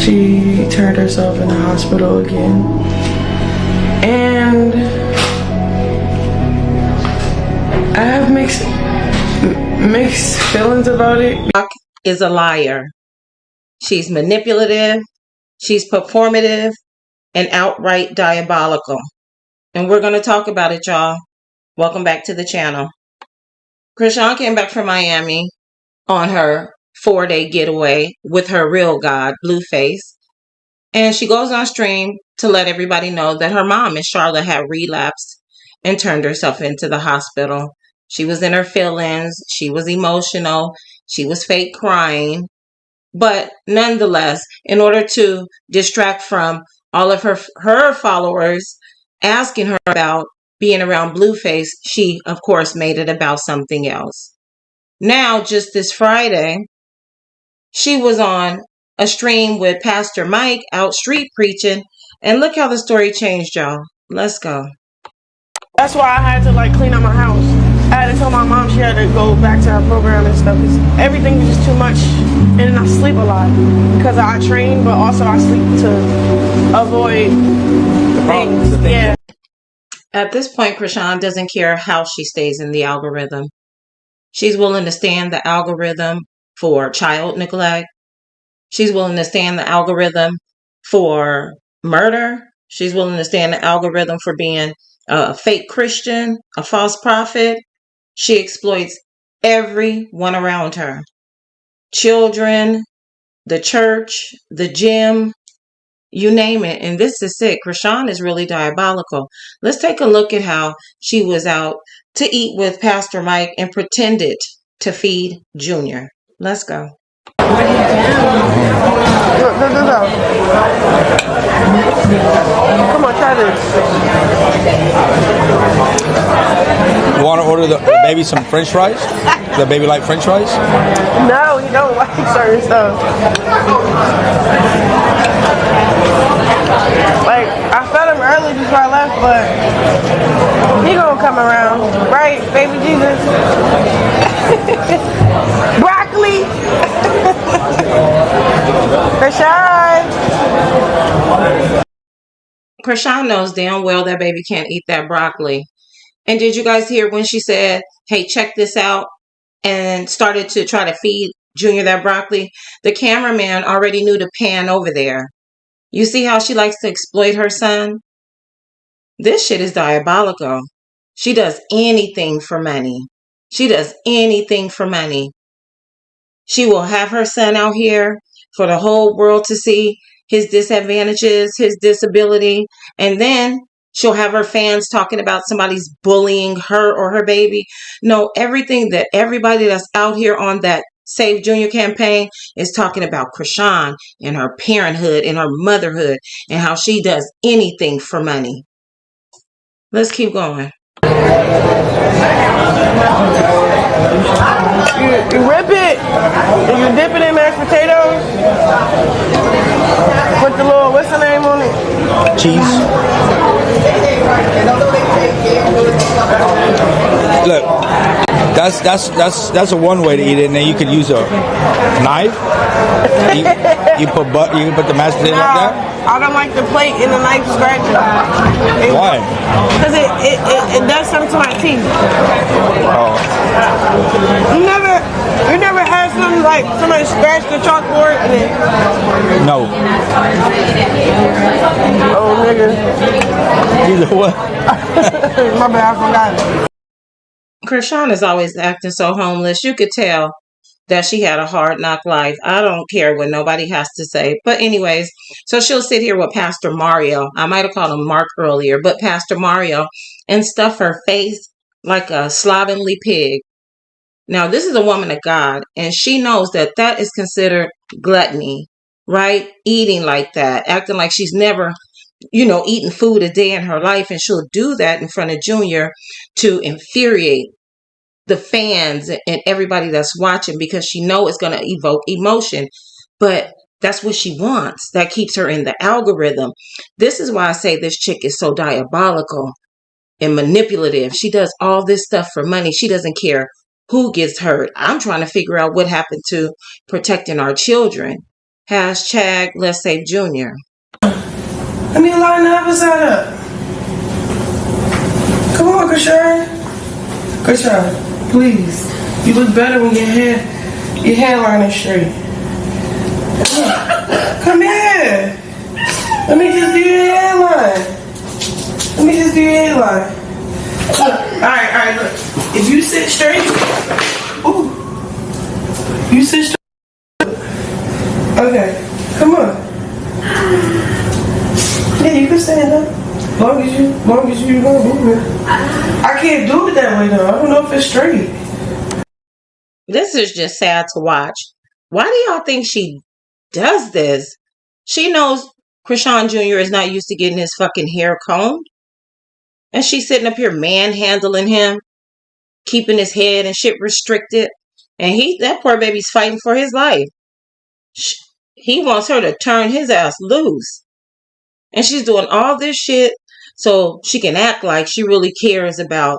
She turned herself in the hospital again. And I have mixed feelings about it. Is a liar. She's manipulative, she's performative, and outright diabolical. And we're going to talk about it, y'all. Welcome back to the channel. Chrisean came back from Miami on her 4-day getaway with her real god, Blueface. And she goes on stream to let everybody know that her mom in Charlotte had relapsed and turned herself into the hospital. She was in her feelings. She was emotional. She was fake crying. But nonetheless, in order to distract from all of her followers asking her about being around Blueface, she, of course, made it about something else. Now, just this Friday, she was on a stream with Pastor Mike out street preaching, and look how the story changed, y'all. Let's go. That's why I had to clean up my house. I had to tell my mom she had to go back to her program and stuff because everything was just too much, and I sleep a lot because I train, but also I sleep to avoid things. Yeah. At this point, Chrisean doesn't care how she stays in the algorithm. She's willing to stand the algorithm for child neglect. She's willing to stand the algorithm for murder. She's willing to stand the algorithm for being a fake Christian, a false prophet. She exploits everyone around her. Children, the church, the gym, you name it. And this is sick. Chrisean is really diabolical. Let's take a look at how she was out to eat with Pastor Mike and pretended to feed Junior. Let's go. Come on, try this. You want to order the baby some French fries? The baby like French fries? No, he don't like certain stuff. I fed him early before I left, but he gonna come around, right, baby Jesus? Broccoli. Chrisean knows damn well that baby can't eat that broccoli. And did you guys hear when she said, hey, check this out, and started to try to feed Junior that broccoli? The cameraman already knew to pan over there. You see how she likes to exploit her son? This shit is diabolical. She does anything for money. She does anything for money. She will have her son out here for the whole world to see his disadvantages, his disability, and then she'll have her fans talking about somebody's bullying her or her baby. No, everything that everybody that's out here on that Save Junior campaign is talking about Chrisean and her parenthood and her motherhood and how she does anything for money. Let's keep going. You rip it, and you dip it in mashed potatoes. Put the little, what's the name on it? Cheese. Look, that's a one way to eat it, and then you could use a knife. You put the mashed potato like that. I don't like the plate and the knife scratching. Why? Because it does something to my teeth. Oh. You never had something like somebody scratch the chalkboard and then... No. Oh, nigga. Either what? My bad, I forgot it. Chrisean is always acting so homeless. You could tell that she had a hard knock life. I don't care what nobody has to say. But anyways, so she'll sit here with Pastor Mario. I might have called him Mark earlier, but Pastor Mario, and stuff her face like a slovenly pig. Now, this is a woman of God, and she knows that that is considered gluttony, right? Eating like that, acting like she's never, eaten food a day in her life, and she'll do that in front of Junior to infuriate the fans and everybody that's watching because she knows it's going to evoke emotion. But that's what she wants. That keeps her in the algorithm. This is why I say this chick is so diabolical and manipulative. She does all this stuff for money. She doesn't care who gets hurt. I'm trying to figure out what happened to protecting our children. Hashtag Let's Save Junior. Let me line the other side up. Come on, Chrisean. Chrisean, please. You look better when your hairline is straight. Come here. Let me just do your hairline. Look, alright, look. If you sit straight, ooh, you sit straight. Okay, come on. Yeah, you can stand up. Long as you don't move it. I can't do it that way though. I don't know if it's straight. This is just sad to watch. Why do y'all think she does this? She knows Chrisean Jr. is not used to getting his fucking hair combed. And she's sitting up here manhandling him, keeping his head and shit restricted. And that poor baby's fighting for his life. He wants her to turn his ass loose. And she's doing all this shit so she can act like she really cares about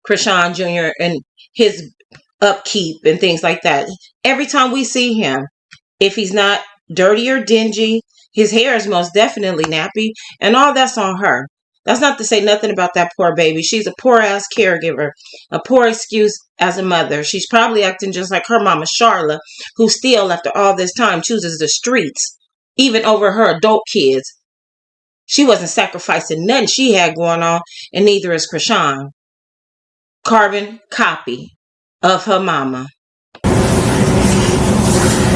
Chrisean Jr. and his upkeep and things like that. Every time we see him, if he's not dirty or dingy, his hair is most definitely nappy, and all that's on her. That's not to say nothing about that poor baby. She's a poor ass caregiver, a poor excuse as a mother. She's probably acting just like her mama Charla, who still, after all this time, chooses the streets, even over her adult kids. She wasn't sacrificing nothing she had going on, and neither is Chrisean. Carbon copy of her mama.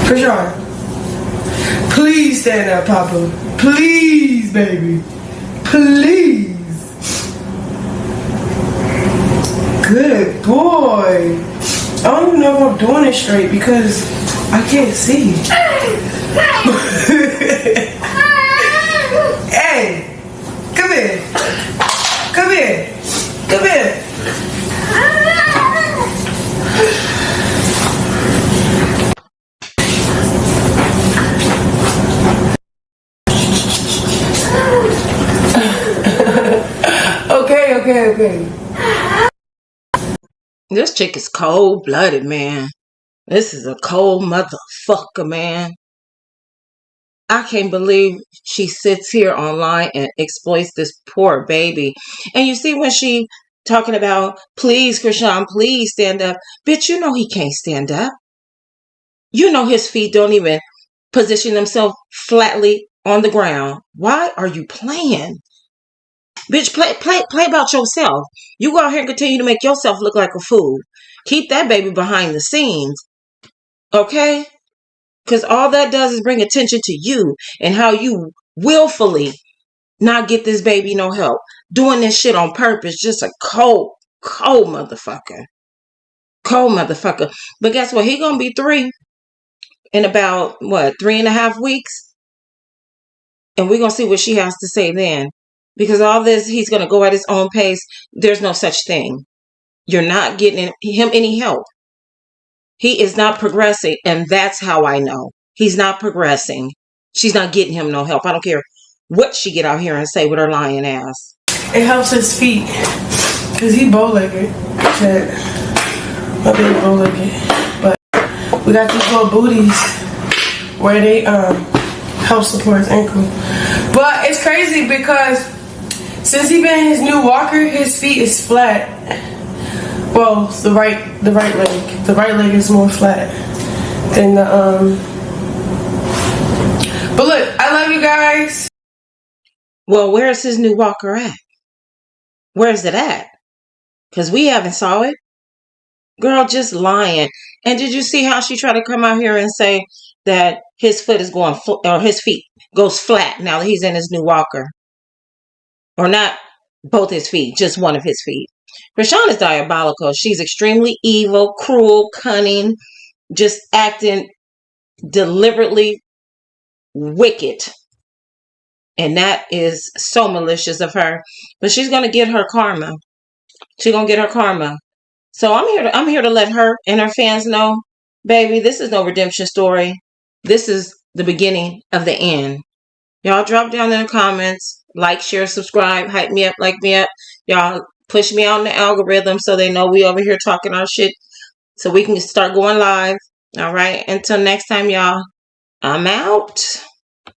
Chrisean, please stand up, Papa. Please, baby. Please. Good boy. I don't even know if I'm doing it straight because I can't see. Hey, come here. Come here. Come here. Okay. This chick is cold-blooded, man. This is a cold motherfucker, man. I can't believe she sits here online and exploits this poor baby. And you see when she talking about, please, Chrisean, please stand up. Bitch, you know he can't stand up. You know his feet don't even position themselves flatly on the ground. Why are you playing? Bitch, play about yourself. You go out here and continue to make yourself look like a fool. Keep that baby behind the scenes. Okay? Because all that does is bring attention to you and how you willfully not get this baby no help. Doing this shit on purpose. Just a cold motherfucker. Cold motherfucker. But guess what? He gonna be 3 in about, 3.5 weeks? And we're gonna see what she has to say then. Because all this, he's gonna go at his own pace. There's no such thing. You're not getting him any help. He is not progressing, and that's how I know. He's not progressing. She's not getting him no help. I don't care what she get out here and say with her lying ass. It helps his feet, because he bow-legged. My baby bow-legged. But we got these little booties where they help support his ankle. But it's crazy because since he been in his new walker, his feet is flat. Well, the right leg. The right leg is more flat than the But look, I love you guys. Well, where's his new walker at? Where's it at? Because we haven't saw it. Girl, just lying. And did you see how she tried to come out here and say that his foot is going, or his feet goes flat now that he's in his new walker? Or not both his feet, just one of his feet. Chrisean is diabolical. She's extremely evil, cruel, cunning, just acting deliberately wicked. And that is so malicious of her. But she's going to get her karma. She's going to get her karma. So I'm here to let her and her fans know, baby, this is no redemption story. This is the beginning of the end. Y'all drop down in the comments. Like, share, subscribe. Hype me up, like me up. Y'all push me out in the algorithm so they know we over here talking our shit so we can start going live. All right. Until next time, y'all. I'm out.